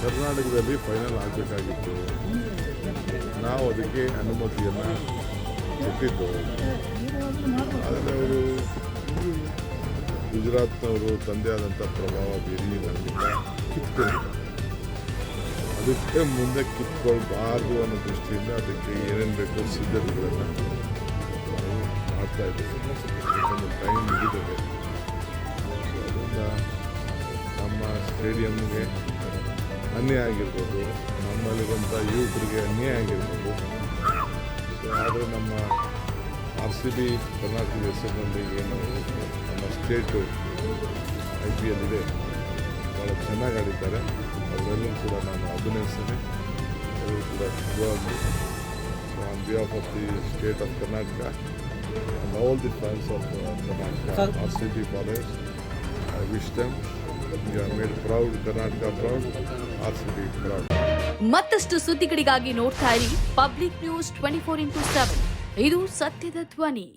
ಕರ್ನಾಟಕದಲ್ಲಿ ಫೈನಲ್ ಆಗಬೇಕಾಗಿತ್ತು. ನಾವು ಅದಕ್ಕೆ ಅನುಮತಿಯನ್ನು ಕೊಟ್ಟಿದ್ದು. ಆದರೆ ಅವರು ಗುಜರಾತ್ನವರು ತಂದೆ ಆದಂಥ ಪ್ರಭಾವ ಬೀರಿ ನಮ್ಮಿಂದ ಕಿತ್ಕೊಂಡಿದ್ದಾರೆ. ಅದಕ್ಕೆ ಮುಂದೆ ಕಿತ್ಕೊಳ್ಬಾರ್ದು ಅನ್ನೋ ದೃಷ್ಟಿಯಿಂದ ಅದಕ್ಕೆ ಏನೇನು ಬೇಕೋ ಸಿದ್ಧತೆಗಳನ್ನು ನಾವು ಮಾಡ್ತಾ ಇದ್ದೀವಿ. ಯಾಕಂದರೆ ಟೈಮ್ ಹಿಡಿದಿದೆ. ಅದರಿಂದ ನಮ್ಮ ಸ್ಟೇಡಿಯಮ್ಗೆ ಅನ್ಯಾಯ ಆಗಿರ್ಬೋದು, ನಮ್ಮಲ್ಲಿರುವಂಥ ಯುವಕರಿಗೆ ಅನ್ಯಾಯ ಆಗಿರ್ಬೋದು. ಆದರೆ ನಮ್ಮ RCB ಕರ್ನಾಟಕದ ಹೆಸರಿನಲ್ಲಿ ಏನು ನಮ್ಮ ಸ್ಟೇಟು IPL ಇದೆ, ಭಾಳ ಚೆನ್ನಾಗಿ ಆಡಿದ್ದಾರೆ. ಅವರೆಲ್ಲರೂ ಕೂಡ ನಾನು ಅಭಿನಯಿಸ್ತೀನಿ. ಅವರು ಕೂಡ ಶುಭವಾಗಲಿ. So on behalf of the state of Karnataka and all the fans of Karnataka, RCB followers, I wish them you have made proud Karnataka proud, RCB proud. ಮತ್ತಷ್ಟು ಸುದ್ದಿಗಳಿಗಾಗಿ ನೋಡ್ತಾ ಇರಿ ಪಬ್ಲಿಕ್ ನ್ಯೂಸ್ 24x7. ಇದು ಸತ್ಯದ ಧ್ವನಿ.